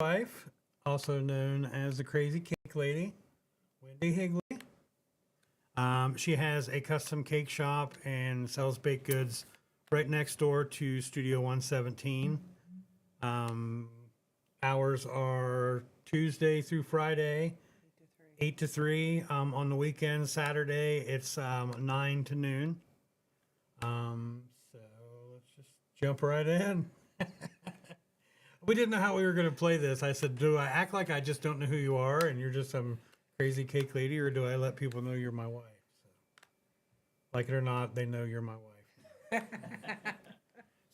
wife, also known as the Crazy Cake Lady, Wendy Higley. She has a custom cake shop and sells baked goods right next door to Studio 117. Um, Hours are Tuesday through Friday, 8 to 3. On the weekend, Saturday, it's 9 to noon. So let's just jump right in. We didn't know how we were going to play this. I said, do I act like I just don't know who you are and you're just some crazy cake lady, or do I let people know you're my wife? So, like it or not, they know you're my wife.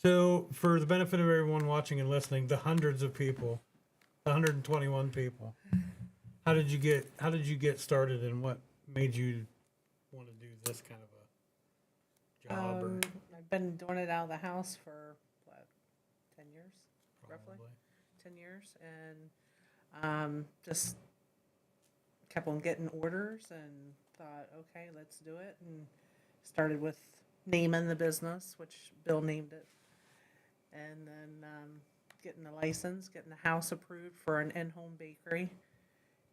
So, for the benefit of everyone watching and listening, the hundreds of people, 121 people, how did you get started, and what made you want to do this kind of a job? Or I've been doing it out of the house for what, 10 years, roughly probably 10 years, and just kept on getting orders and thought, okay, let's do it, and started with naming the business, which Bill named it, and then getting the license, getting the house approved for an in-home bakery,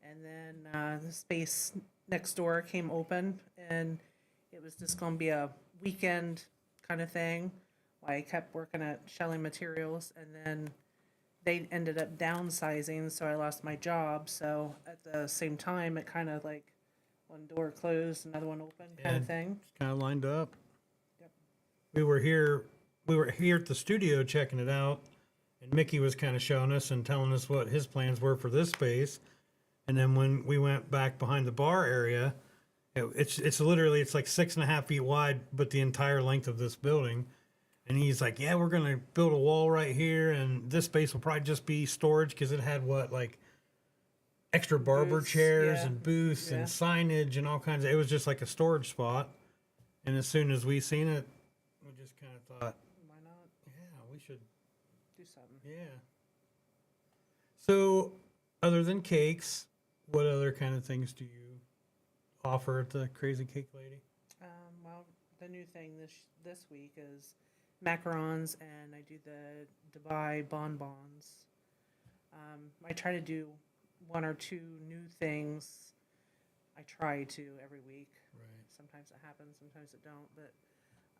and then the space next door came open, and it was just going to be a weekend kind of thing. I kept working at Shelley Materials, and then they ended up downsizing, so I lost my job. So at the same time, it kind of like one door closed, another one opened, kind Yeah. of thing. It's kind of lined up. Yep. We were here at the studio checking it out, and Mickey was kind of showing us and telling us what his plans were for this space. And then when we went back behind the bar area, it's literally, it's like 6.5 feet wide, but the entire length of this building. And he's like, "Yeah, we're gonna build a wall right here, and this space will probably just be storage because it had what, like extra barber Booths, chairs yeah, and booths and yeah. signage and all kinds of. It was just like a storage spot." And as soon as we seen it, we just kind of thought, Why not "Yeah, we should." do something? Yeah. So, other than cakes, what other kind of things do you offer at the Crazy Cake Lady? Well, the new thing this week is macarons, and I do the Dubai bonbons. I try to do one or two new things. I try to every week. Right. Sometimes it happens, sometimes it don't. But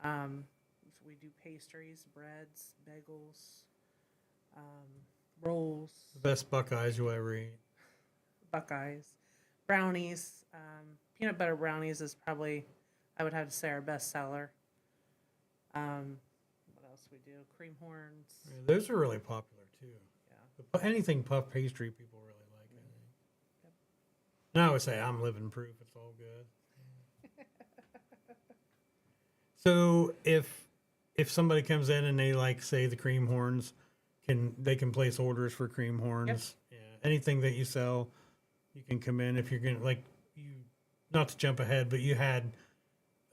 so we do pastries, breads, bagels, rolls, The best Buckeyes you'll ever eat. Buckeyes, brownies. Peanut butter brownies is probably, I would have to say, our best seller. What else we do? Cream horns. Yeah, those are really popular too. Yeah. Anything puff pastry, people really like. I think. Yep. And I would say I'm living proof. It's all good. So if somebody comes in and they like, say, the cream horns, they can place orders for cream horns. Yeah. Anything that you sell, you can come in if you're gonna, like, you, not to jump ahead, but you had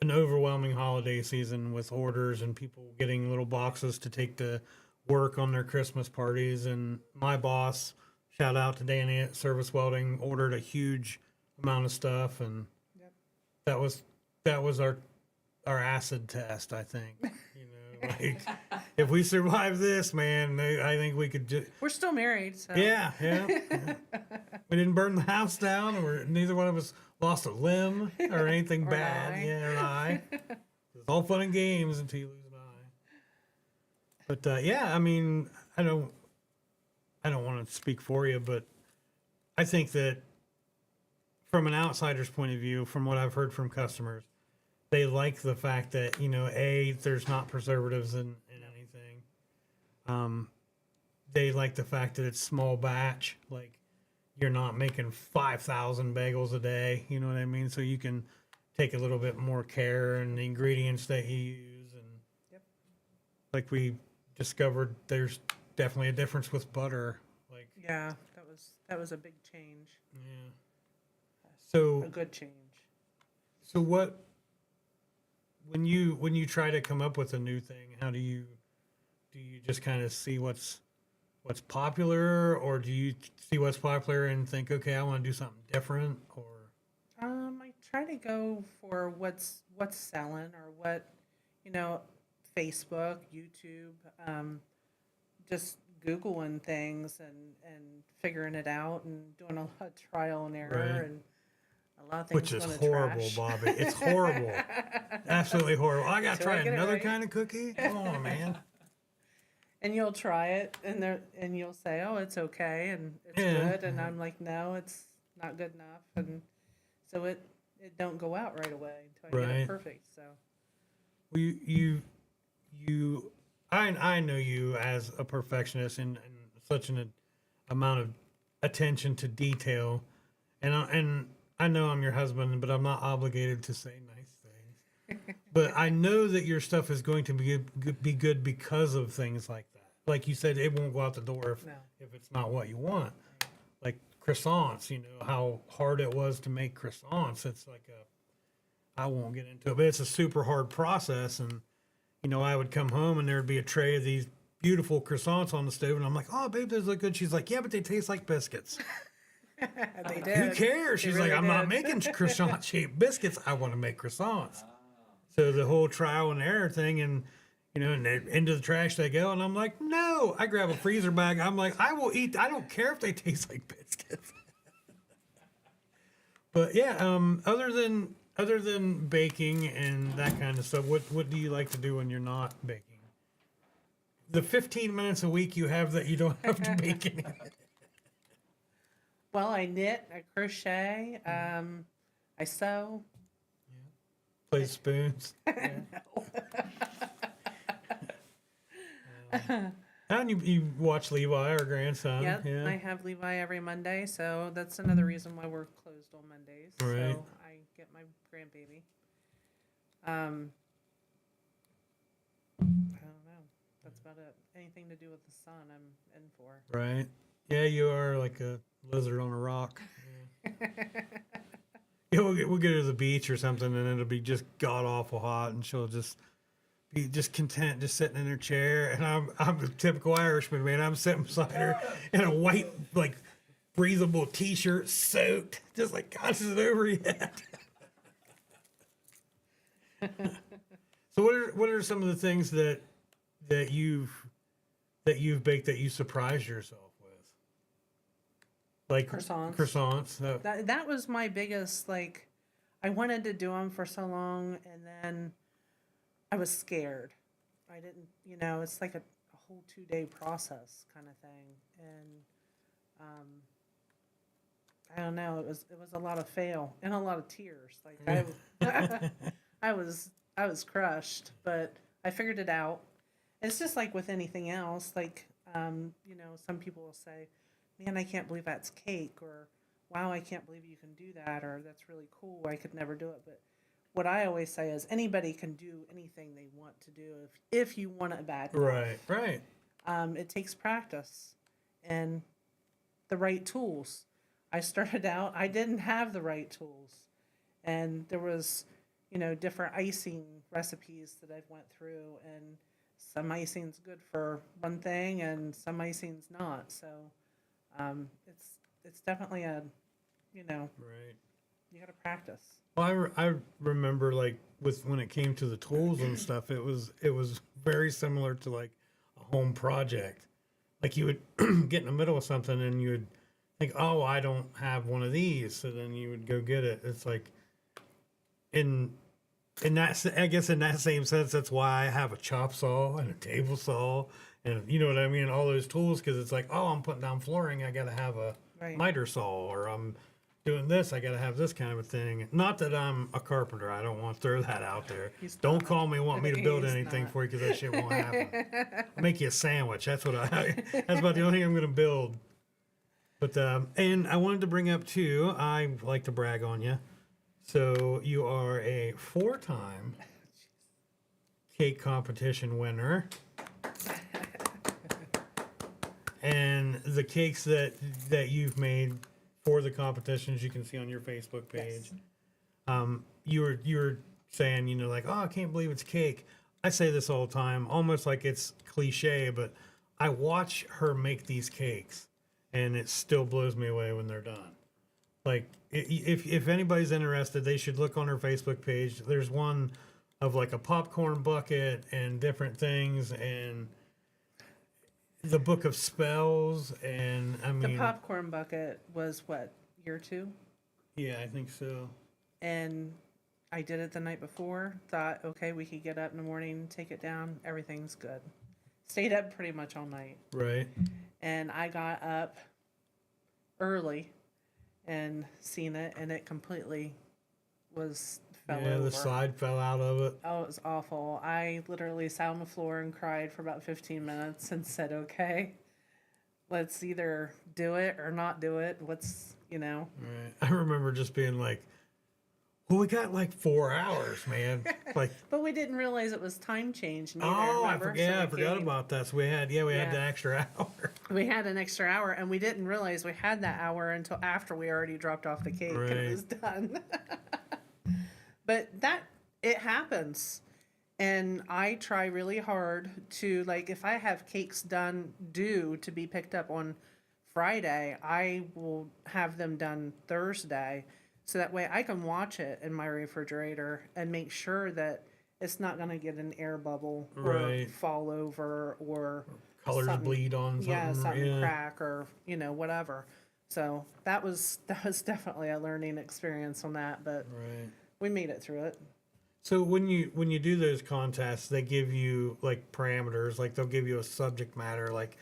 an overwhelming holiday season with orders and people getting little boxes to take to work on their Christmas parties. And my boss, shout out to Danny at Service Welding, ordered a huge amount of stuff, and Yep. that was our acid test, I think. Like, if we survive this, man, I think we could just. We're still married, so Yeah. We didn't burn the house down, or neither one of us lost a limb or anything Or an bad. eye. Yeah, or an eye. It's all fun and games until you lose an eye. But yeah, I mean, I don't want to speak for you, but I think that from an outsider's point of view, from what I've heard from customers, they like the fact that, there's not preservatives in anything. They like the fact that it's small batch. Like, you're not making 5,000 bagels a day. You know what I mean? So you can take a little bit more care in the ingredients that you use. And Yep. like we discovered, there's definitely a difference with butter. Like, yeah, that was a big change, yeah. a So good change. so what when you try to come up with a new thing, how do you just kind of see what's popular, or do you see what's popular and think, okay, I want to do something different? Or I try to go for what's selling, or what, you know, Facebook, YouTube, just Googling things and figuring it out and doing a lot of trial and error Right. and a lot of things Which is going to horrible, trash. Bobby. It's horrible. Absolutely horrible. I gotta Till I try get it another right. kind of cookie. Come on, man. And you'll try it and you'll say, "Oh, it's okay," and it's Yeah. good, and I'm like, "No, it's not good enough," and so it don't go out right away until I get Right. it perfect. So Well, I know you as a perfectionist and such an amount of attention to detail, and I know I'm your husband, but I'm not obligated to say nice things. But I know that your stuff is going to be good because of things like that. Like you said, it won't go out the door no, if it's not what you want. Like croissants, you know how hard it was to make croissants. It's like I won't get into it, but it's a super hard process. And you know, I would come home and there'd be a tray of these beautiful croissants on the stove, and I'm like, "Oh, babe, those look good." She's like, "Yeah, but they taste like biscuits." they Who did. cares? They She's really like, "I'm not did. making croissant shaped biscuits. I want to make croissants." So the whole trial and error thing, and you know, and into the trash they go, and I'm like, "No!" I grab a freezer bag. I'm like, "I will eat. I don't care if they taste like biscuits." But yeah, other than baking and that kind of stuff, what do you like to do when you're not baking? The 15 minutes a week you have that you don't have to bake anything. Well, I knit, I crochet, I sew. Play spoons. And you watch Levi, our grandson. Yep, Yeah. I have Levi every Monday, so that's another reason why we're closed on Mondays. Right. So I get my grandbaby. I don't know. That's about it. Anything to do with the sun, I'm in for. Right. Yeah, you are like a lizard on a rock. Yeah, yeah we'll get her to the beach or something, and it'll be just god awful hot, and she'll just be just content, just sitting in her chair. And I'm a typical Irishman, man. I'm sitting beside her in a white, like breathable T-shirt, soaked, just like, "Gosh, is it over yet?" So what are some of the things that you've baked that you surprised yourself with? Like Croissants. Croissants. That was my biggest, like, I wanted to do them for so long, and then I was scared. I didn't, it's like a whole 2-day process kind of thing. And I don't know, it was a lot of fail and a lot of tears. Like I was crushed, but I figured it out. It's just like with anything else, like some people will say, "Man, I can't believe that's cake," or "Wow, I can't believe you can do that," or "That's really cool. I could never do it." But what I always say is anybody can do anything they want to do if you want it bad enough. Right. It takes practice and the right tools. I started out, I didn't have the right tools, and there was, different icing recipes that I've went through, and some icing's good for one thing, and some icing's not. So, it's definitely Right. you got to practice. Well, I remember like when it came to the tools and stuff, it was very similar to like a home project. Like you would get in the middle of something and you would think, "Oh, I don't have one of these," so then you would go get it. It's like in that, I guess in that same sense, that's why I have a chop saw and a table saw, and you know what I mean, all those tools, because it's like, "Oh, I'm putting down flooring, I got to have a Right. miter saw," or I'm doing this, I got to have this kind of a thing. Not that I'm a carpenter. I don't want to throw that out there. He's Don't not. call me, want me to build He's anything not. for you, because that shit won't happen. I'll make you a sandwich. That's that's about the only thing I'm going to build. But, and I wanted to bring up too, I like to brag on you. So you are a 4-time cake competition winner. And the cakes that you've made for the competitions, you can see on your Facebook page. Yes. You were saying, like, "Oh, I can't believe it's cake." I say this all the time, almost like it's cliche, but I watch her make these cakes, and it still blows me away when they're done. Like, if anybody's interested, they should look on her Facebook page. There's one of like a popcorn bucket and different things, and the Book of Spells, and I The mean, popcorn bucket was what, year 2? yeah, I think so. And I did it the night before. Thought, okay, we could get up in the morning, take it down. Everything's good. Stayed up pretty much all night. Right. And I got up early and seen it, and it completely fell Yeah, over. the side fell out of it. Oh, it was awful. I literally sat on the floor and cried for about 15 minutes and said, okay, let's either do it or not do it. Right. I remember just being like, well, we got like 4 hours, man. Like, But we didn't realize it was time change neither. oh, remember? I forgot about that. So we had the Yeah. extra hour. We had an extra hour, and we didn't realize we had that hour until after we already dropped off the cake and Right. it was done. But it happens. And I try really hard to, like, if I have cakes due to be picked up on Friday, I will have them done Thursday. So that way I can watch it in my refrigerator and make sure that it's not going to get an air bubble or Right. fall over or Colors something- bleed on something. yeah, something yeah. crack or whatever. So that was definitely a learning experience on that, but Right. we made it through it. So when you do those contests, they give you like parameters, like they'll give you a subject matter, like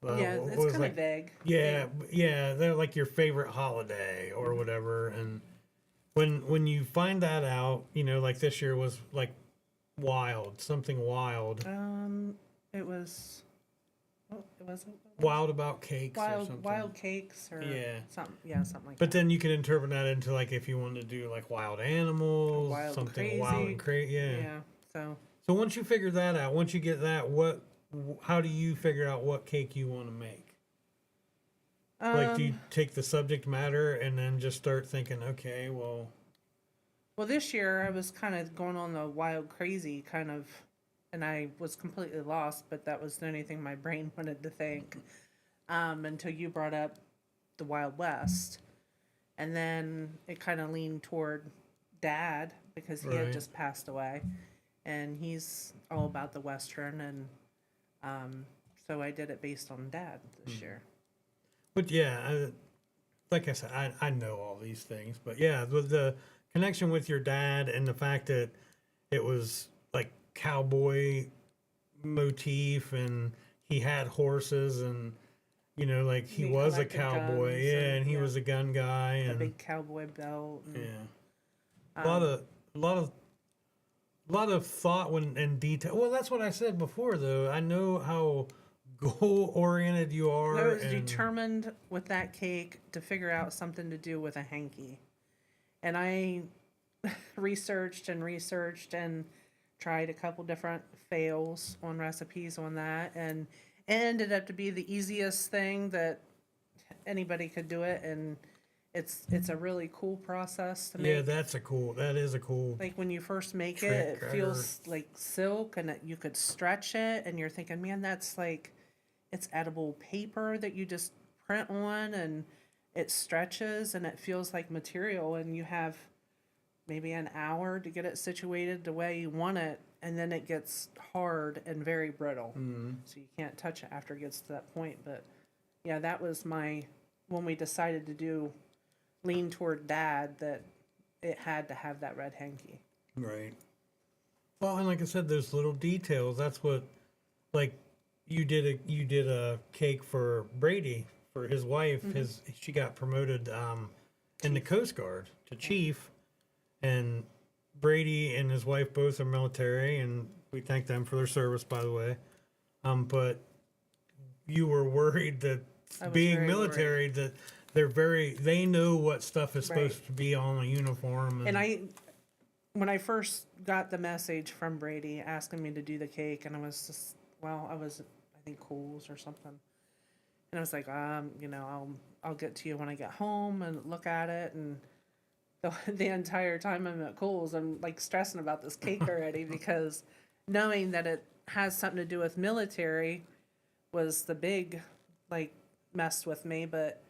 Yeah, what it's was, kind of like, vague. yeah, they're like your favorite holiday or whatever. And when you find that out, like this year was like something wild, It was. Oh, it was wild about cakes or something. wild cakes or Yeah. something. Yeah, something like But that. then you can interpret that into like if you wanted to do like wild animals, Wild and something wild and crazy. Yeah. Yeah. So So once you figure that out, once you get that, how do you figure out what cake you want to make? Like, do you take the subject matter and then just start thinking, okay, well, well, this year I was kind of going on the wild crazy kind of, and I was completely lost. But that was the only thing my brain wanted to think until you brought up the Wild West, and then it kind of leaned toward Dad because he Right. had just passed away, and he's all about the Western, and so I did it based on Dad this year. but yeah, like I said, I know all these things, but yeah, with the connection with your dad and the fact that it was like cowboy motif and he had horses and like he He was a collected cowboy, guns yeah, and- and he yeah. was a gun guy A and big cowboy belt. And, yeah, a lot of thought and detail. Well, that's what I said before, though. I know how goal oriented you are. I was and- determined with that cake to figure out something to do with a hanky. And I researched and tried a couple different fails on recipes on that, and it ended up to be the easiest thing that anybody could do it, and it's a really cool process to make. Yeah, that is a cool. Like when you first make Trick it, or- it feels like silk, and you could stretch it, and you're thinking, man, that's like, it's edible paper that you just print on, and it stretches, and it feels like material, and you have maybe an hour to get it situated the way you want it, and then it gets hard and very brittle, so you can't touch it after it gets to that point. But yeah, that was when we decided to lean toward Dad, that it had to have that red hanky. Right. Well, and like I said, those little details. That's what, like, you did a cake for Brady for his wife. She got promoted in the Coast Guard to chief, and Brady and his wife both are military, and we thank them for their service, by the way. But you were worried that I was being very military that they know what stuff is Right. supposed to be on a uniform, And when I first got the message from Brady asking me to do the cake, and I was just, I think Kohl's or something, and I was like, I'll get to you when I get home and look at it. And the entire time I'm at Kohl's, I'm like stressing about this cake already because knowing that it has something to do with military was the big like messed with me. But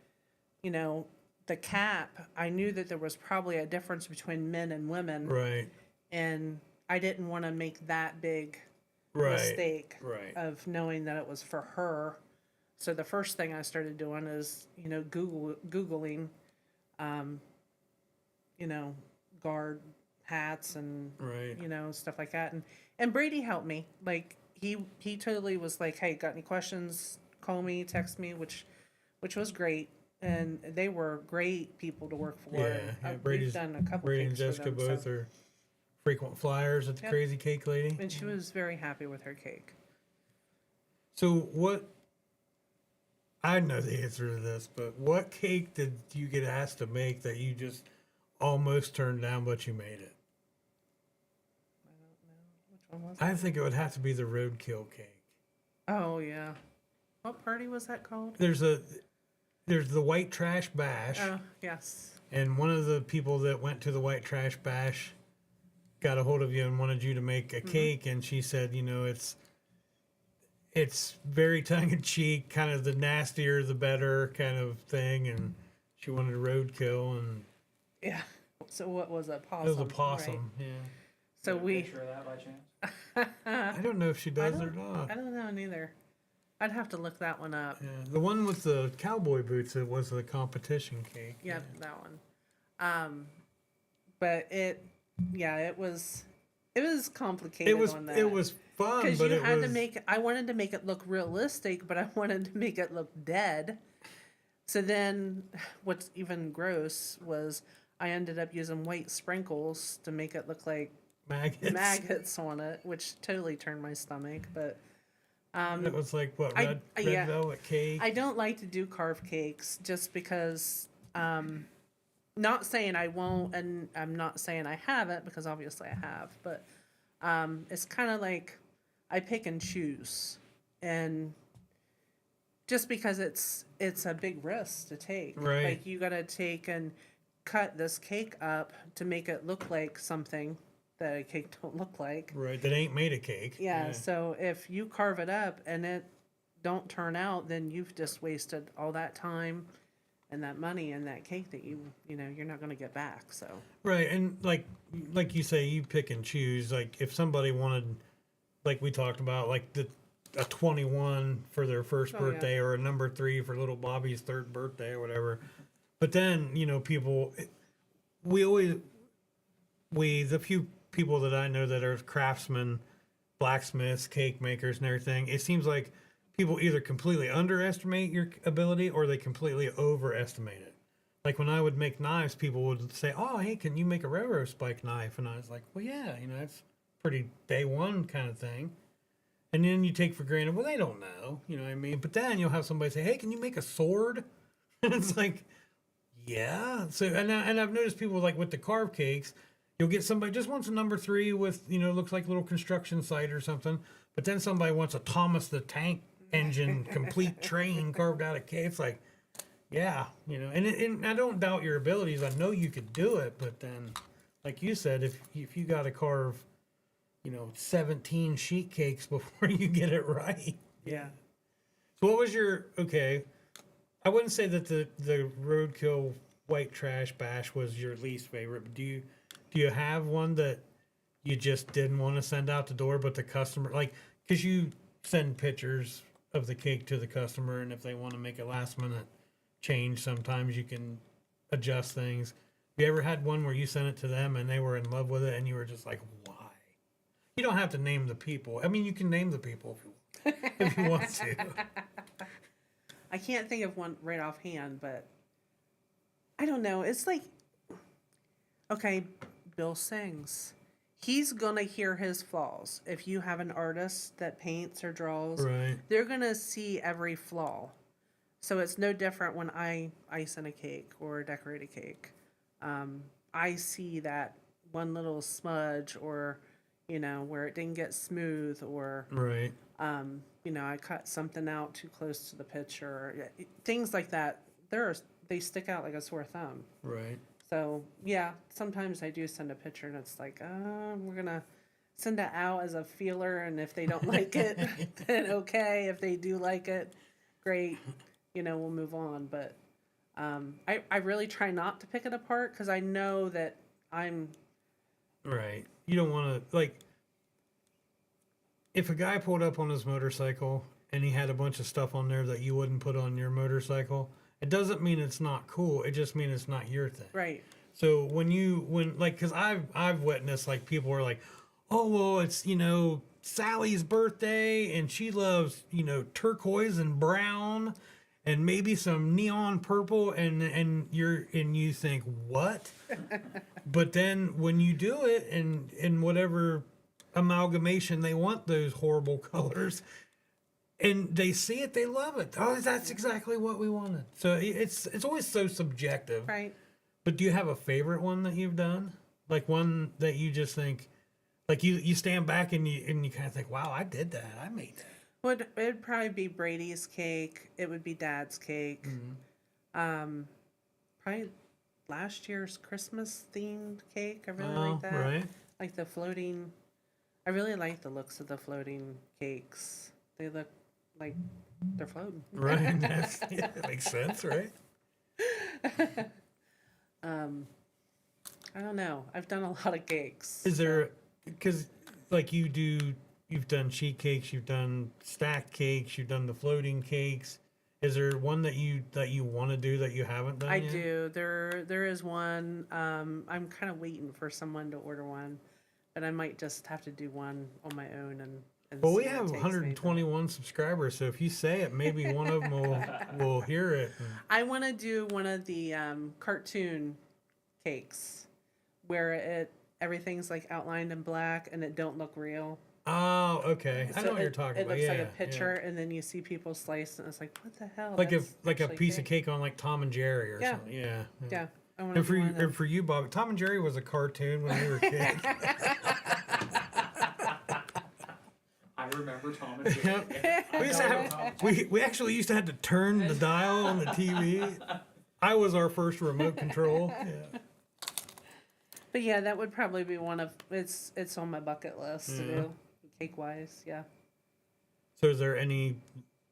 the cap, I knew that there was probably a difference between men and women, right. and I didn't want to make that big Right. mistake Right. of knowing that it was for her so the first thing I started doing is, Googling, um, guard hats and, Right. stuff like that. And Brady helped me. Like he totally was like, "Hey, got any questions? Call me, text me," which was great. And they were great people to work for. Yeah, And, yeah. we've done a couple Brady and cakes for Jessica them, both so. are frequent flyers at the Yep. Crazy Cake Lady. And she was very happy with her cake. So what? I know the answer to this, but what cake did you get asked to make that you just almost turned down, but you made it? I don't know which one was it. I think it would have to be the roadkill cake. Oh yeah, what party was that called? There's the White Trash Bash, Oh yes. and one of the people that went to the White Trash Bash got a hold of you and wanted you to make a cake, and she said, it's very tongue in cheek, kind of the nastier the better kind of thing, and she wanted a roadkill, and Yeah. So what was it? Possum. it was a right? possum. Yeah, So Got a we. picture of that by chance? I don't know if she does or I not. don't know neither. I'd have to look that one up. Yeah, the one with the cowboy boots, it was the competition cake. Yep, that one. But it was complicated It was on that. it was fun, because but you it had was to make. I wanted to make it look realistic, but I wanted to make it look dead. So then, what's even gross was I ended up using white sprinkles to make it look like maggots. maggots on it, which totally turned my stomach. But It was like what I- red yeah. velvet cake. I don't like to do carved cakes just because. Not saying I won't, and I'm not saying I haven't because obviously I have, but it's kind of like I pick and choose, and just because it's a big risk to take. Right. Like you got to take and cut this cake up to make it look like something that a cake don't look like. Right, that ain't made a cake. Yeah. So if you carve it up and it don't turn out, then you've just wasted all that time and that money and that cake that you're not going to get back. So Right, and like you say, you pick and choose. Like if somebody wanted, like we talked about, like a 21 for their first Oh, yeah. birthday or a number 3 for little Bobby's third birthday or whatever. But then people, the few people that I know that are craftsmen, blacksmiths, cake makers, and everything, it seems like people either completely underestimate your ability or they completely overestimate it. Like when I would make knives, people would say, "Oh, hey, can you make a railroad spike knife?" And I was like, "Well, yeah, that's pretty day one kind of thing." And then you take for granted, well, they don't know, you know what I mean? But then you'll have somebody say, "Hey, can you make a sword?" And it's like, yeah. So and I've noticed people like with the carved cakes, you'll get somebody just wants a number 3 with looks like a little construction site or something, but then somebody wants a Thomas the Tank Engine complete train carved out of cake. It's like, yeah, and I don't doubt your abilities. I know you could do it, but then, like you said, if you got to carve, 17 sheet cakes before you get it right. yeah. So what was your okay? I wouldn't say that the roadkill White Trash Bash was your least favorite. But do you have one that you just didn't want to send out the door, but the customer because you send pictures of the cake to the customer, and if they want to make a last minute change, sometimes you can adjust things. Have you ever had one where you sent it to them and they were in love with it, and you were just like, why? You don't have to name the people. I mean, you can name the people if you want to. I can't think of one right offhand, but I don't know. It's like, okay, Bill sings. He's going to hear his flaws. If you have an artist that paints or draws, Right. they're going to see every flaw. So it's no different when I ice in a cake or decorate a cake. I see that one little smudge or, where it didn't get smooth or, Right. I cut something out too close to the picture. Things like that. They stick out like a sore thumb. Right. So yeah, sometimes I do send a picture and it's like, we're gonna send it out as a feeler, and if they don't like it, then okay. If they do like it, great. We'll move on. But I really try not to pick it apart because I know that I'm. Right. You don't want to if a guy pulled up on his motorcycle and he had a bunch of stuff on there that you wouldn't put on your motorcycle, it doesn't mean it's not cool. It just means it's not your thing. Right. So because I've witnessed like people are like, oh well, it's Sally's birthday and she loves turquoise and brown and maybe some neon purple and you think what? But then when you do it and in whatever amalgamation they want those horrible colors and they see it, they love it. Oh, that's exactly what we wanted. So it's always so subjective. Right. But do you have a favorite one that you've done? Like one that you just think, like you stand back and you kind of think, wow, I did that. I made that. It'd probably be Brady's cake. It would be Dad's cake. Probably last year's Christmas themed cake. I really like that. Right. Like the floating. I really like the looks of the floating cakes. They look like they're floating. Right. That makes sense, right? I don't know. I've done a lot of cakes. Is there, because like you've done sheet cakes, you've done stacked cakes, you've done the floating cakes. Is there one that you want to do that you haven't done I yet? do. There is one. I'm kind of waiting for someone to order one, but I might just have to do one on my own and Well, we see what have takes me. 121 subscribers, so if you say it, maybe one of them will hear it. I want to do one of the cartoon cakes where everything's like outlined in black and it don't look real. Oh, okay. I So know what you're talking it about. looks like Yeah, a picture, and then you see people slice, and it's like, what the hell? like That's a actually piece of cake on like Tom and Jerry or Yeah. something. Yeah. Yeah, I want And to for do you, one of them. and for you, Bob, Tom and Jerry was a cartoon when we were kids. I remember Tom and Jerry. Yeah. We used to have, we actually used to have to turn the dial on the TV. I was our first remote control. Yeah. But yeah, that would probably be one of it's on my bucket list to Yeah. do cake wise. Yeah. So is there any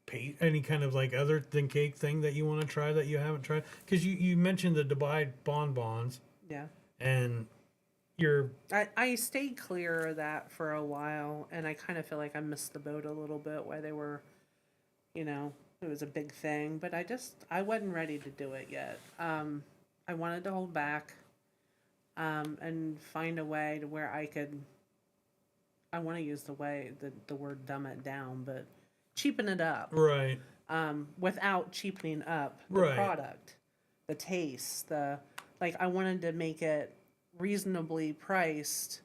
kind of like other than cake thing that you want to try that you haven't tried? Because you mentioned the Dubai bonbons Yeah. and you're I stayed clear of that for a while, and I kind of feel like I missed the boat a little bit while they were, it was a big thing, but I wasn't ready to do it yet. I wanted to hold back, and find a way to where I want to use the word dumb it down, but cheapen it up, right. without cheapening up the Right. product, the taste, I wanted to make it reasonably priced.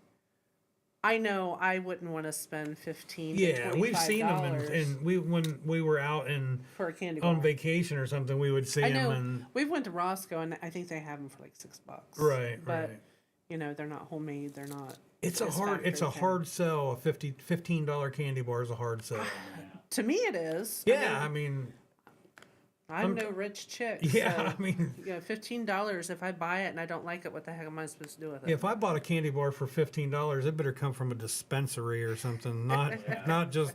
I know I wouldn't want to spend $15 to Yeah, we've seen them, $25 and when we were out and for a candy on bar. vacation or something, we would see I them know and we've went to Roscoe, and I think they have them for like $6. right, But right. they're not homemade. They're not. It's a factory hard sell. A $15 candy bar is a hard sell. To me, it is. Yeah, I mean, I'm no rich chick. yeah, So, I mean, $15. If I buy it and I don't like it, what the heck am I supposed to do with it? if I bought a candy bar for $15, it better come from a dispensary or something, not just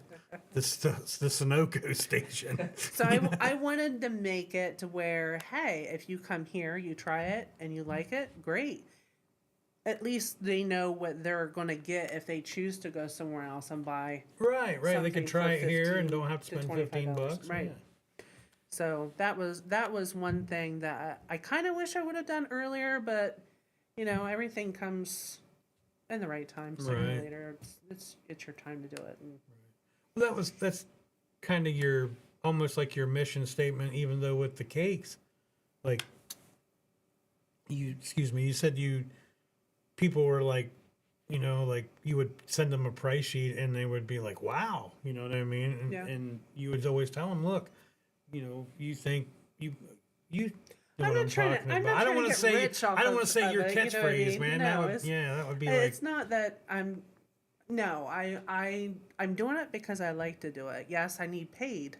the Sunoco station. So I wanted to make it to where, hey, if you come here, you try it and you like it, great. At least they know what they're going to get if they choose to go somewhere else and buy. Right. They Something can for try it here and 15 don't have to to spend $15. $25, right. So that was one thing that I kind of wish I would have done earlier, but everything comes in the right time. Sooner or Right. later, it's your time to do it. And Well, that's kind of almost like your mission statement, even though with the cakes, like you said people were like, like you would send them a price sheet and they would be like, wow, you know what I mean? And, Yeah. and you would always tell them, look, you think you know I'm what not I'm trying to- talking I'm about. not I don't trying want to to get say, rich off I don't want of to say your it, you know what I catchphrase, mean? man. No, That would be like, it's not that no, I'm doing it because I like to do it. Yes, I need paid.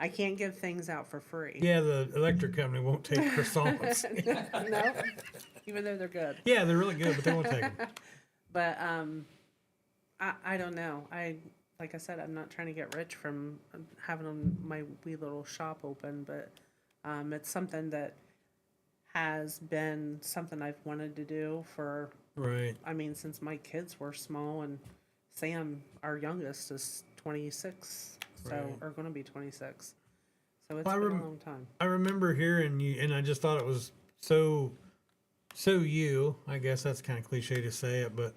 I can't give things out for free. yeah, the electric company won't take croissants. No, even though they're good. Yeah, they're really good, but they won't take them. But I don't know. Like I said, I'm not trying to get rich from having my wee little shop open, but it's something that has been something I've wanted to do for, Right. since my kids were small and Sam, our youngest, is 26, so Right. or going to be 26. So it's Well, been a long time. I remember hearing you, and I just thought it was so you. I guess that's kind of cliche to say it, but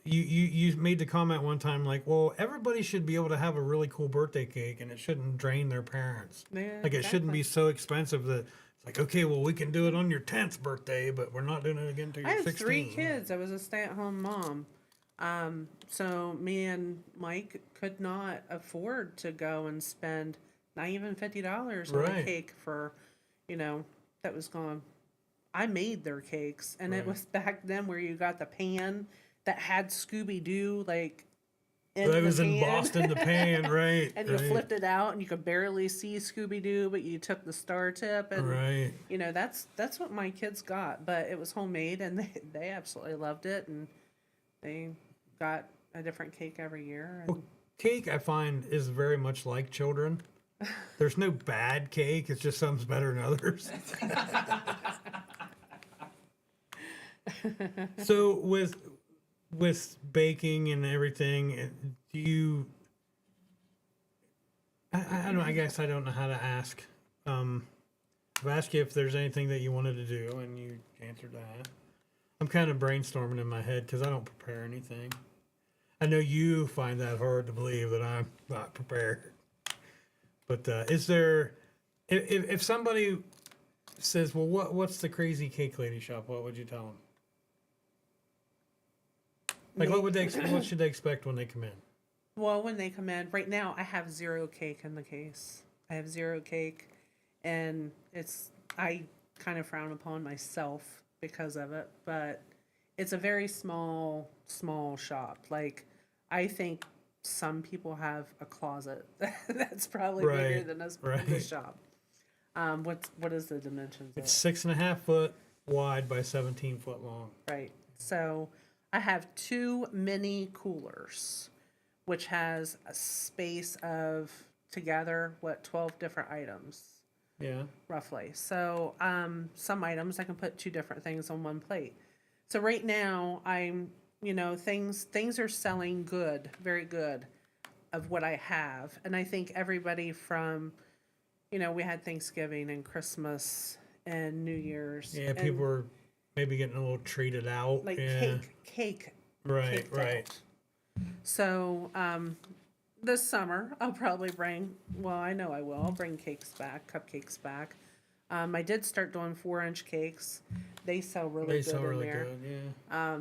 you made the comment one time like, well, everybody should be able to have a really cool birthday cake, and it shouldn't drain their parents. Yeah, Like it shouldn't be exactly. so expensive that it's like, okay, well, we can do it on your 10th birthday, but we're not doing it again until I you're have 16. 3 kids. I was a stay-at-home mom. So me and Mike could not afford to go and spend not even $50 on a Right. cake for, that was gone. I made their cakes, and it Right. was back then where you got the pan that had Scooby Doo like in That the was pan. embossed in the pan, right? And you right, flipped it out, and you could barely see Scooby Doo, but you took the star tip, and right. that's what my kids got. But it was homemade, and they absolutely loved it, and they got a different cake every year. And Well, cake, I find, is very much like children. There's no bad cake. It's just some's better than others. So with baking and everything, do you? I don't know. I guess I don't know how to ask. I've asked you if there's anything that you wanted to do, and you answered that. I'm kind of brainstorming in my head because I don't prepare anything. I know you find that hard to believe that I'm not prepared. But is there, if somebody says, well, what's the crazy cake lady shop? What would you tell them? Like, what should they expect when they come in? well, when they come in, right now I have 0 cake in the case. I have 0 cake, and I kind of frown upon myself because of it, but it's a very small shop. Like, I think some people have a closet that's probably bigger Right, than this right. shop. What is the dimensions of It's it? 6.5 foot wide by 17 foot long. Right. So I have 2 mini coolers, which has a space of together 12 different items Yeah. roughly. So some items I can put 2 different things on one plate. So right now I'm things are selling good, very good of what I have, and I think everybody from we had Thanksgiving and Christmas and New Year's. Yeah. and People were maybe getting a little treated out. like Yeah. cake Right. caked Right. out. So this summer I'll probably bring. Well, I know I will. I'll bring cakes back, cupcakes back. I did start doing 4-inch cakes. They sell really They good sell in really there. good. Yeah.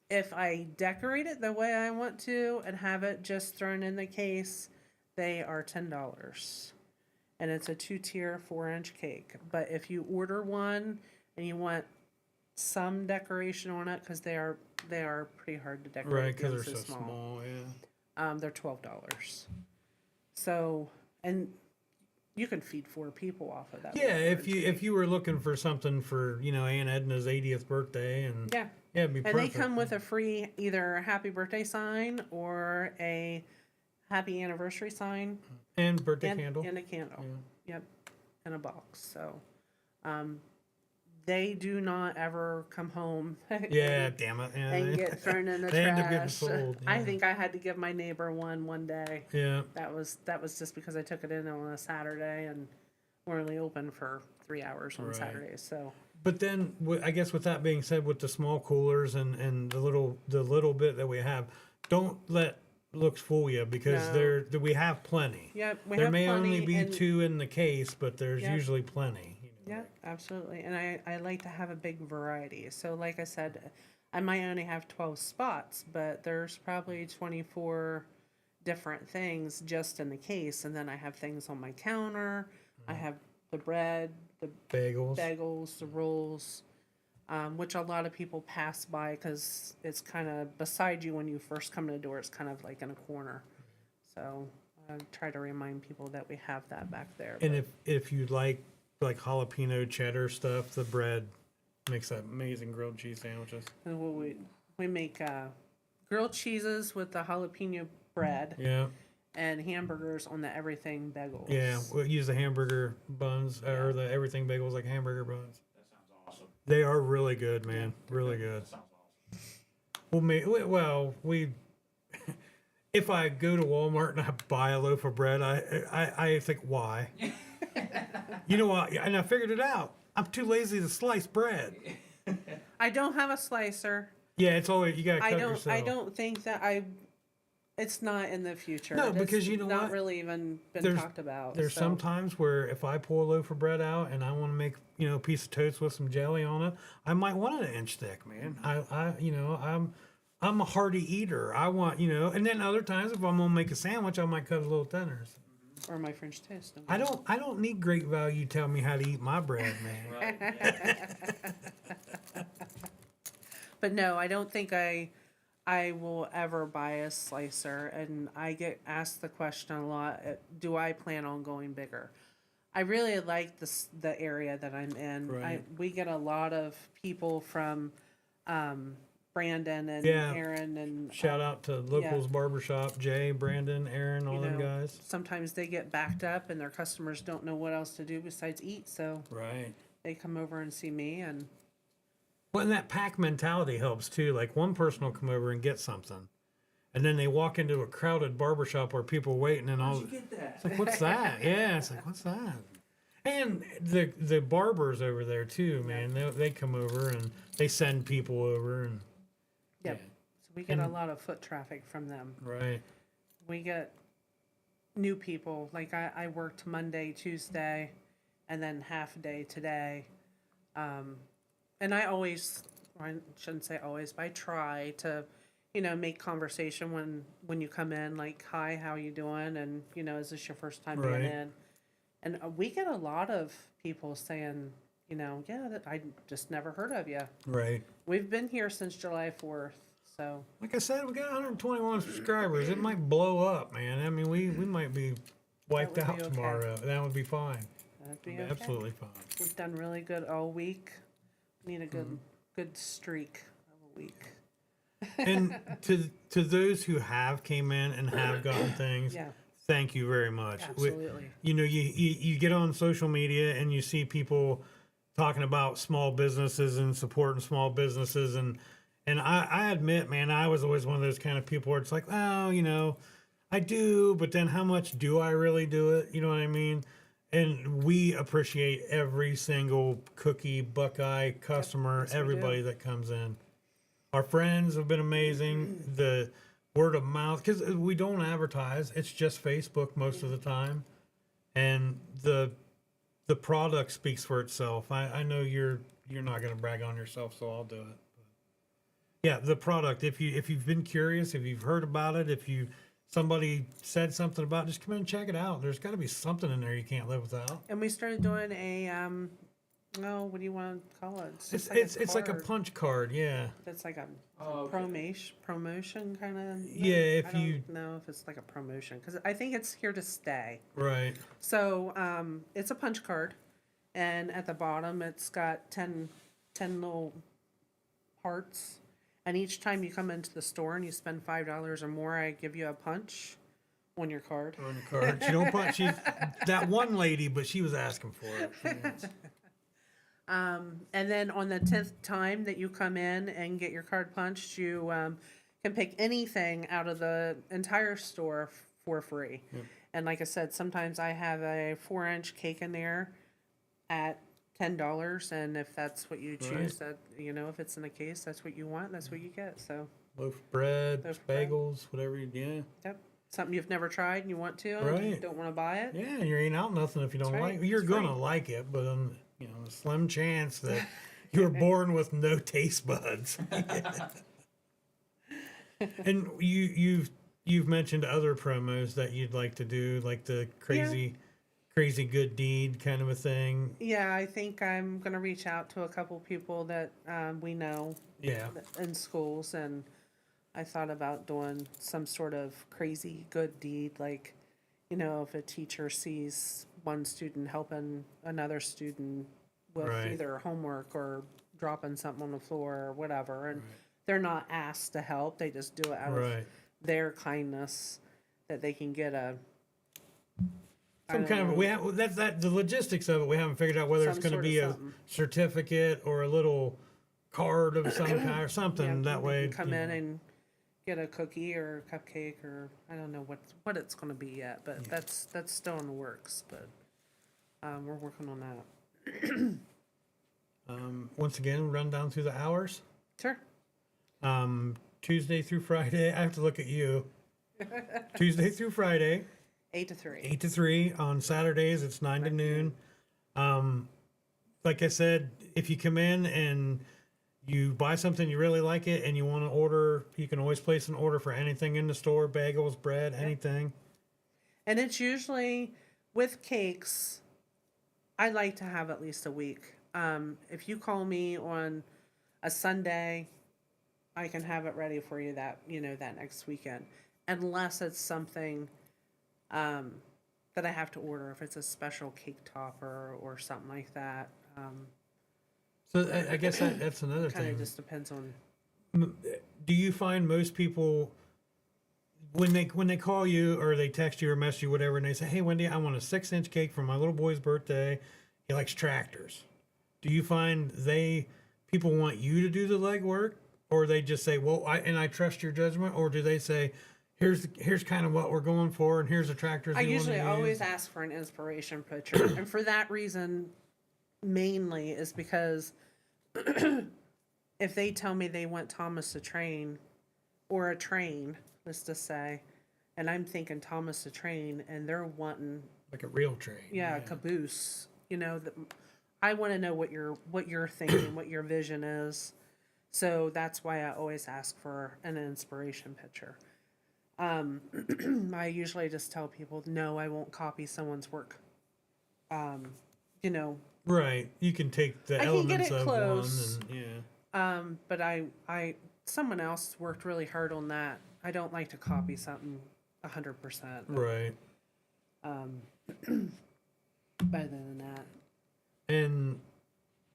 If I decorate it the way I want to and have it just thrown in the case, they are $10. And it's a 2-tier 4-inch cake. But if you order one and you want some decoration on it, because they are pretty hard to decorate, Right. Because being they're so small. Yeah. they're $12. So, and you can feed 4 people off of that. Yeah, little if you were looking for something for Aunt Edna's 80th birthday, and yeah. it'd be And perfect. they come with a free either a happy birthday sign or a happy anniversary sign and birthday candle. and a candle. Yep, in a box. So, they do not ever come home. Yeah, damn it. Yeah, and get thrown in the they end trash. up getting sold. I yeah. think I had to give my neighbor one day. Yeah, That was just because I took it in on a Saturday, and we're only open for 3 hours on Right. Saturdays. So but then I guess with that being said, with the small coolers and the little bit that we have, don't let looks fool you because No. we have plenty. yep, we There have may plenty, only be and, 2 in the case, but there's Yep. usually plenty. Yeah, absolutely. And I like to have a big variety. So like I said, I might only have 12 spots, but there's probably 24 different things just in the case. And then I have things on my counter. I have the bread, the Bagels. bagels, the rolls, which a lot of people pass by because it's kind of beside you when you first come to the door. It's kind of like in a corner. So I try to remind people that we have that back there. And but- if you like jalapeno cheddar stuff, the bread makes that amazing grilled cheese sandwiches. And we make grilled cheeses with the jalapeno bread Yeah, and hamburgers on the everything bagels. yeah. We use the hamburger buns or the everything bagels like hamburger buns. That sounds awesome. They are really good, man. Really good. That sounds awesome. We if I go to Walmart and I buy a loaf of bread, I think, why? You know what? And I figured it out. I'm too lazy to slice bread. I don't have a slicer. Yeah, it's always, you gotta cut yourself. I don't think that it's not in the future. No, It's because you know not what? really even been There's- talked about. There's so. some times where if I pull a loaf of bread out and I want to make, a piece of toast with some jelly on it, I might want it an inch thick, man. I'm a hearty eater. I want, and then other times if I'm gonna make a sandwich, I might cut it a little thinner. Or my French toast. I don't need great value tell me how to eat my bread, man. Right. But no, I don't think I will ever buy a slicer. And I get asked the question a lot: do I plan on going bigger? I really like the area that I'm in. Right. We get a lot of people from Brandon and Yeah. Aaron and Shout out to Locals Barbershop, Jay, Brandon, Aaron, all them guys. sometimes they get backed up and their customers don't know what else to do besides eat, so Right. they come over and see me. And Well, and that pack mentality helps too. Like one person will come over and get something, and then they walk into a crowded barbershop where people are waiting and all. How'd you get that? It's like, what's that? Yeah, it's like, what's that? And the barbers over there too, man. They come over and they send people over and yep. So we get a And- lot of foot traffic from them. right. We get new people. Like I worked Monday, Tuesday, and then half a day today. And I always, or I shouldn't say always, but I try to, make conversation when you come in, like, hi, how you doing? And, is this your first time Right. being in? And we get a lot of people saying, yeah, that I just never heard of you. Right. We've been here since July 4th. So Like I said, we got 121 subscribers. It might blow up, man. I mean, we might be wiped That would out be okay. tomorrow. That would be fine. that'd be Be okay. absolutely fine. We've done really good all week. We need a good streak of a week. And to those who have came in and have gotten things, Yeah. thank you very much. Absolutely. You get on social media and you see people talking about small businesses and supporting small businesses, and I admit, man, I was always one of those kind of people where it's like, oh, I do, but then how much do I really do it? You know what I mean? And we appreciate every single Cookie Buckeye customer, yes, we do. everybody that comes in. Our friends have been amazing. The word of mouth, because we don't advertise, it's just Facebook most of the time, and the product speaks for itself. I know you're not going to brag on yourself, so I'll do it. Yeah, the product. If you've been curious, if you've heard about it, if somebody said something about it, just come in and check it out. There's got to be something in there you can't live without. And we started doing a what do you want to call it? It's like a card. punch card, yeah. It's like a Oh, okay. promotion kind of. Yeah, if I don't you- know if it's like a promotion because I think it's here to stay. Right. So it's a punch card, and at the bottom it's got 10 little parts. And each time you come into the store and you spend $5 or more, I give you a punch on your card. On the card. She don't punch. She's that one lady, but she was asking for it. And then on the 10th time that you come in and get your card punched, you can pick anything out of the entire store for free. And like I said, sometimes I have a 4-inch cake in there at $10, and if that's what you choose, that if it's in a case, that's what you want, that's what you get. So, Loaf of bread, Loaf of bread. bagels, whatever you yeah. yep, something you've never tried and you want to, and you Right. don't want to buy it. Yeah, and you ain't out nothing if you don't That's right. like it. You're It's gonna free. like it, but a slim chance that you were born with no taste buds. And you've mentioned other promos that you'd like to do, like the crazy good deed kind of a thing. Yeah, I think I'm gonna reach out to a couple people that we know Yeah. in schools, and I thought about doing some sort of crazy good deed, like, if a teacher sees one student helping another student with Right. either homework or dropping something on the floor or whatever, and they're not asked to help, they just do it out of Right. their kindness, that they can get a Some kind of the logistics of it we haven't figured out whether it's Some going to sort be of a something. certificate or a little card of some kind or something Yeah, that they way. can come in and get a cookie or a cupcake, or I don't know what it's gonna be yet, but that's still in the works, but, we're working on that. Once again, run down through the hours. Sure. Tuesday through Friday. I have to look at you. Tuesday through Friday, 8 to 3. 8 to 3. On Saturdays, it's 9 to noon. Like I said, if you come in and you buy something, you really like it, and you want to order, you can always place an order for anything in the store, bagels, bread, anything. And it's usually with cakes, I like to have at least a week. If you call me on a Sunday, I can have it ready for you that next weekend, unless it's something that I have to order. If it's a special cake topper or something like that, So I guess that's another kind thing. of just depends on. Do you find most people when they call you or they text you or message you, whatever, and they say, "Hey, Wendy, I want a 6-inch cake for my little boy's birthday. He likes tractors." Do you find people want you to do the legwork, or they just say, "Well, I trust your judgment," or do they say, "Here's kind of what we're going for, and here's the tractors." I we wanna usually always use?" ask for an inspiration picture, and for that reason, mainly is because if they tell me they want Thomas the Train or a train, let's just say, and I'm thinking Thomas the Train, and they're wanting like a real train. a caboose, I want to know what you're thinking, what your vision is. So that's why I always ask for an inspiration picture. I usually just tell people, no, I won't copy someone's work. Right. You can take the I can get elements it of close. one, and yeah. But someone else worked really hard on that. I don't like to copy something 100%. Right. Other than that, And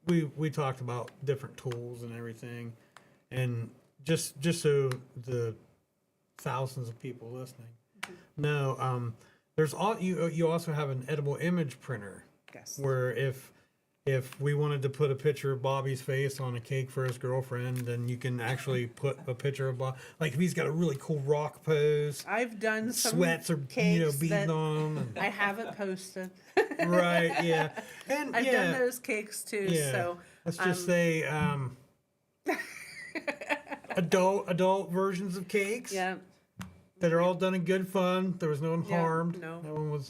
we talked about different tools and everything, and just so the thousands of people listening know, there's you also have an edible image printer yes. where if we wanted to put a picture of Bobby's face on a cake for his girlfriend, then you can actually put a picture of Bob, like if he's got a really cool rock pose, I've done some sweats are cakes beating that on him. I haven't posted. Right, yeah. And I've yeah, done those cakes too. yeah. So Let's just say adult versions of cakes yeah, that are all done in good fun. There was no one Yeah, harmed. no.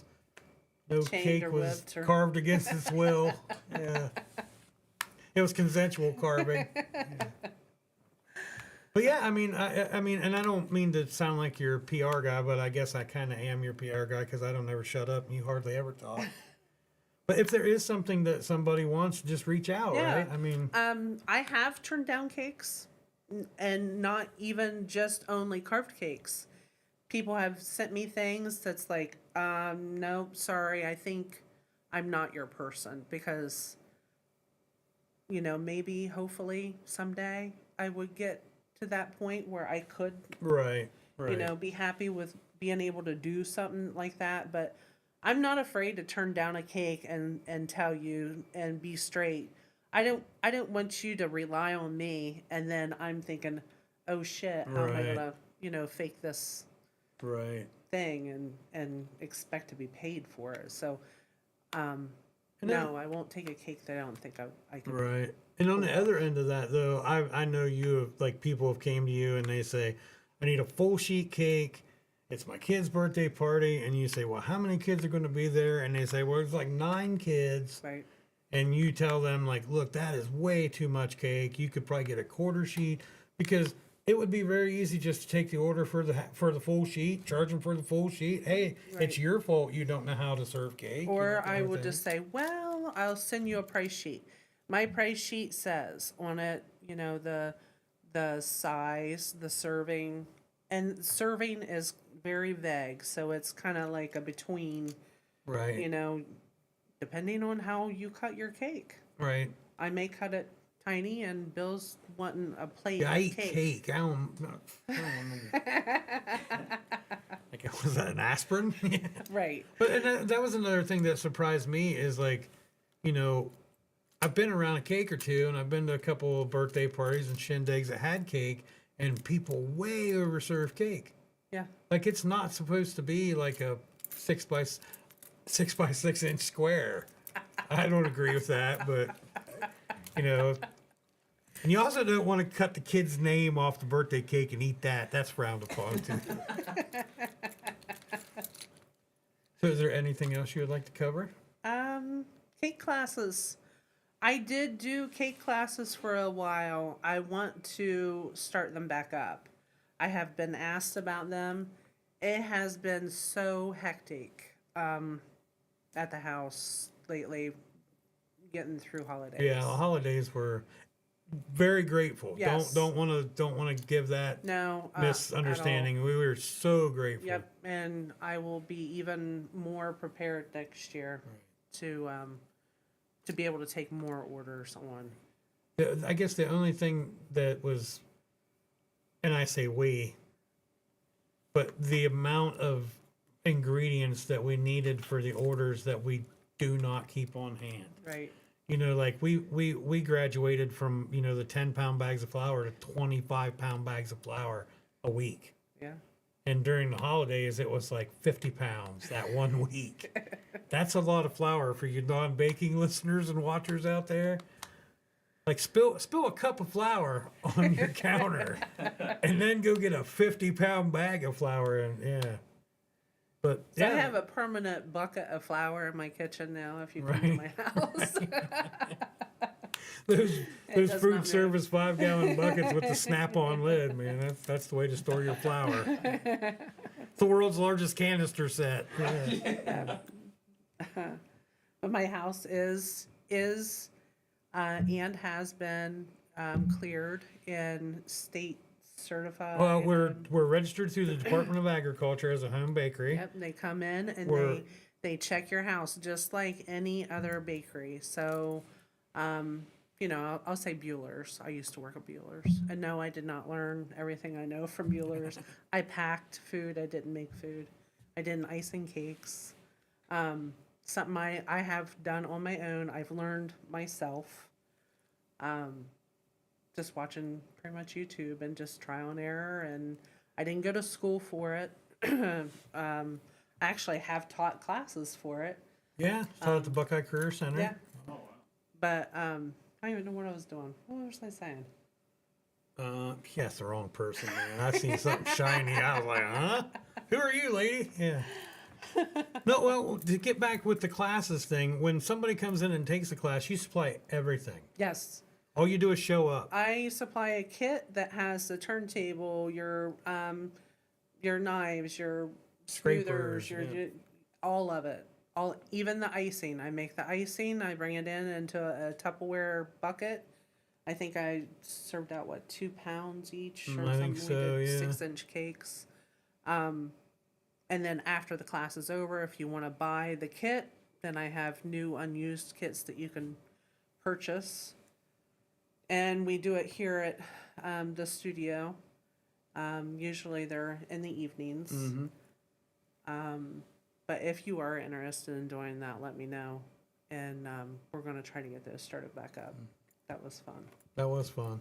No Chained cake or was whipped or- carved against its will. Yeah. It was consensual carving. Yeah. But yeah, I mean, and I don't mean to sound like your PR guy, but I guess I kind of am your PR guy because I don't ever shut up and you hardly ever talk. But if there is something that somebody wants, just reach out, Yeah. right? I mean, I have turned down cakes, and not even just only carved cakes. People have sent me things that's like, no, sorry, I think I'm not your person, because, maybe, hopefully, someday I would get to that point where I could, right. be happy with being able to do something like that. But I'm not afraid to turn down a cake and tell you and be straight. I don't want you to rely on me, and then I'm thinking, oh shit, how am I Right. gonna, fake this Right. thing and expect to be paid for it. So, And no, I won't take a cake that I don't think I can. Right. And on the other end of that, though, I know you have, like, people have came to you and they say, I need a full sheet cake. It's my kid's birthday party. And you say, well, how many kids are going to be there? And they say, well, it's like 9 kids. Right. And you tell them, like, look, that is way too much cake. You could probably get a quarter sheet, because it would be very easy just to take the order for the full sheet, charge them for the full sheet. Hey, it's Right. your fault you don't know how to serve cake. Or that I kind of would thing. just say, well, I'll send you a price sheet. My price sheet says on it, the size, the serving, and serving is very vague. So it's kind of like a between, Right. depending on how you cut your cake. Right. I may cut it tiny, and Bill's wanting a plate Yeah, I of eat cake. I don't know. Like, was that an aspirin? Yeah. Right. But and that was another thing that surprised me is, like, I've been around a cake or two, and I've been to a couple of birthday parties and shindigs that had cake, and people way overserve cake. Yeah. Like it's not supposed to be like a 6 by 6 inch square. I don't agree with that, but you know, and you also don't want to cut the kid's name off the birthday cake and eat that. That's frowned upon too. So is there anything else you would like to cover? Cake classes. I did do cake classes for a while. I want to start them back up. I have been asked about them. It has been so hectic at the house lately, getting through holidays. Yeah, the holidays were very grateful. Yes. Don't want to give that No misunderstanding. We were so grateful. Yep, and I will be even more prepared next year to be able to take more orders on. I guess the only thing that was, and I say we, but the amount of ingredients that we needed for the orders that we do not keep on hand. Right. You know, like we graduated from, you know, the 10-pound bags of flour to 25-pound bags of flour a week. Yeah. And during the holidays, it was like 50 pounds that one week. That's a lot of flour for you non-baking listeners and watchers out there. Like spill a cup of flour on your counter and then go get a 50-pound bag of flour. And yeah. But So yeah. I have a permanent bucket of flour in my kitchen now if you come to my house. Those does food not service 5-gallon buckets with the snap-on lid, man. That's the way to store your flour. It's the world's largest canister set. Yeah. But my house is and has been cleared and state certified. Well, we're registered through the Department of Agriculture as a home bakery. Yep, they come in and We're- they check your house just like any other bakery. So, you know, I'll say Bueller's. I used to work at Bueller's, and no, I did not learn everything I know from Bueller's. I packed food. I didn't make food. I didn't icing cakes. Something I have done on my own. I've learned myself. Just watching pretty much YouTube and just trial and error. And I didn't go to school for it. I actually have taught classes for it. Yeah, taught at the Buckeye Career Center. Yeah. Oh, wow. But I don't even know what I was doing. What was I saying? Yeah, it's the wrong person, man. I seen something shiny. I was like, huh? Who are you, lady? Yeah. No, well, to get back with the classes thing, when somebody comes in and takes a class, you supply everything. Yes. All you do is show up. I supply a kit that has the turntable, your knives, your Scrapers, smoothers, your yeah. all of it. All, even the icing. I make the icing. I bring it in into a Tupperware bucket. I think I served out 2 pounds each or I something. think so, we did yeah. 6-inch cakes. And then after the class is over, if you want to buy the kit, then I have new unused kits that you can purchase. And we do it here at the studio. Usually they're in the evenings. But if you are interested in doing that, let me know. And we're going to try to get those started back up. That was fun. That was fun.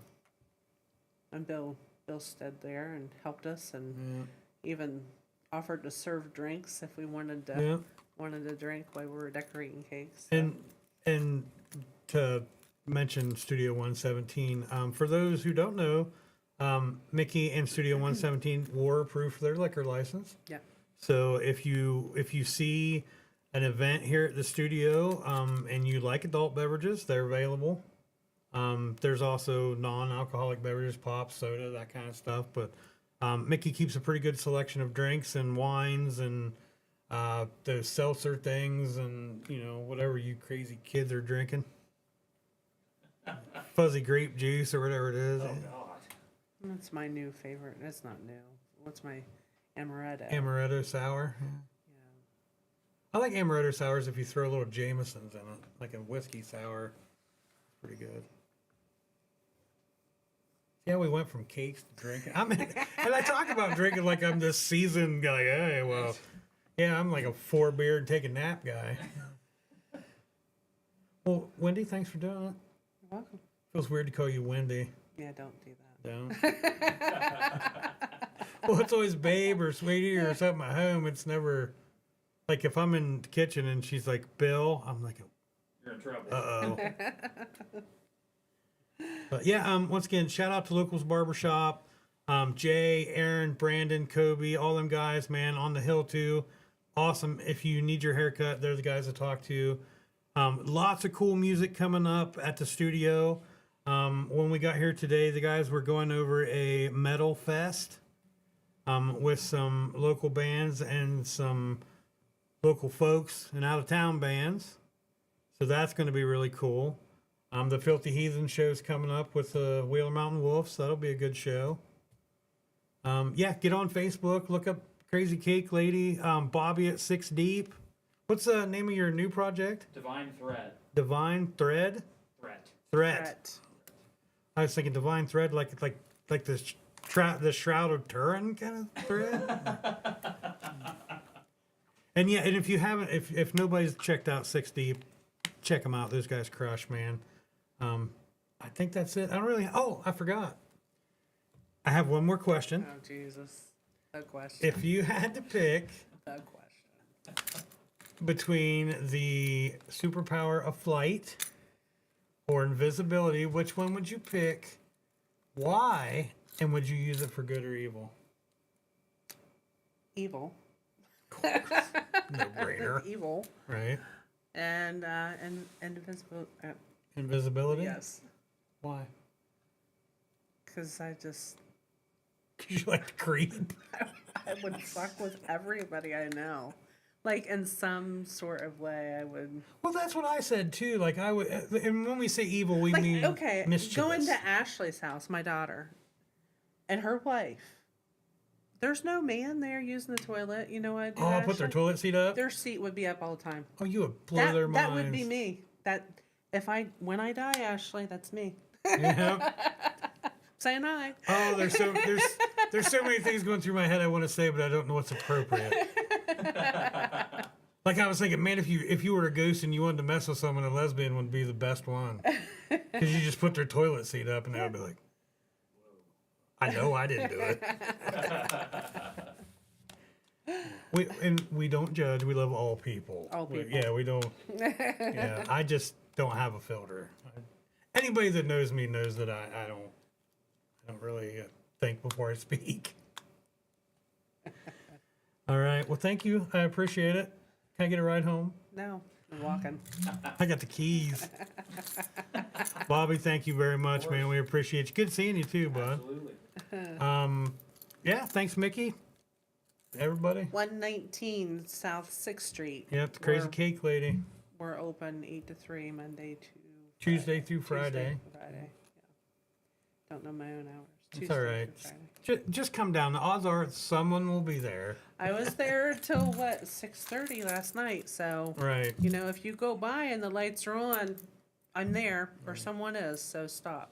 And Bill stood there and helped us and Yeah. even offered to serve drinks if we wanted to Yeah. drink while we were decorating cakes. And to mention Studio 117, for those who don't know, Mickey and Studio 117 were approved for their liquor license. Yeah. So if you see an event here at the studio and you like adult beverages, they're available. There's also non-alcoholic beverages, pop, soda, that kind of stuff. But Mickey keeps a pretty good selection of drinks and wines and those seltzer things and, you know, whatever you crazy kids are drinking. Fuzzy grape juice or whatever it is. Oh, God. That's my new favorite. It's not new. What's my amaretto? Amaretto sour. Yeah. Yeah. I like amaretto sours if you throw a little Jameson's in it, like a whiskey sour. Pretty good. Yeah, we went from cakes to drinking. I mean, and I talk about drinking like I'm this seasoned guy. Hey, well, yeah, I'm like a 4-beer take a nap guy. Well, Wendy, thanks for doing it. You're welcome. Feels weird to call you Wendy. Yeah, don't do that. Don't. Well, it's always babe or sweetie or something at home. It's never like if I'm in the kitchen and she's like Bill, I'm like, You're in trouble. uh oh. But yeah, once again, shout out to Locals Barbershop. Jay, Aaron, Brandon, Kobe, all them guys, man, on the hill too. Awesome. If you need your haircut, they're the guys to talk to. Lots of cool music coming up at the studio. When we got here today, the guys were going over a metal fest with some local bands and some local folks and out of town bands. So that's going to be really cool. The Filthy Heathen show's coming up with the Wheeler Mountain Wolves. That'll be a good show. Yeah, get on Facebook, look up Crazy Cake Lady, Bobby at Six Deep. What's the name of your new project? Divine Threat. Divine Thread? Threat. Threat. I was thinking Divine Thread, like the Shroud of Turin kind of thread. And yeah, and if you haven't, if nobody's checked out Six Deep, check them out. Those guys crush, man. I think that's it. I don't really. Oh, I forgot. I have one more question. Oh, Jesus. The question. If you had to pick The question. between the superpower of flight or invisibility, which one would you pick? Why? And would you use it for good or evil? Evil. No brainer, Evil. right? And indivisible. Invisibility? Yes. Why? Because I just, Because you like to creep. I would fuck with everybody I know. Like, in some sort of way, I would. Well, that's what I said too. Like I would, and when we say evil, we Like, mean okay, mischievous. going to Ashley's house, my daughter, and her wife. There's no man there using the toilet. You know what? Oh, put their toilet seat up. Their seat would be up all the time. Oh, you would blow their minds. That would be me. That if when I die, Ashley, that's me. Yeah. Saying hi. Oh, there's so many things going through my head I want to say, but I don't know what's appropriate. Like I was thinking, man, if you were a ghost and you wanted to mess with someone, a lesbian would be the best one, because you just put their toilet seat up and they would be like, "I know I didn't do it." We don't judge. We love all people. All people. Yeah, we don't. Yeah, I just don't have a filter. Anybody that knows me knows that I don't really think before I speak. All right. Well, thank you. I appreciate it. Can I get a ride home? No, I'm walking. I got the keys. Bobby, thank you very much, man. We appreciate you. Good seeing you too, bud. Absolutely. Yeah, thanks, Mickey. Everybody. 119 South 6th Street. Yep, the Crazy Cake Lady. We're open 8 to 3 Monday to Tuesday through Friday. Friday. Yeah. Don't know my own hours. It's Tuesday all right. through Friday. Just come down. The odds are someone will be there. I was there till what 6:30 last night. So Right. you know, if you go by and the lights are on, I'm there or someone is. So stop.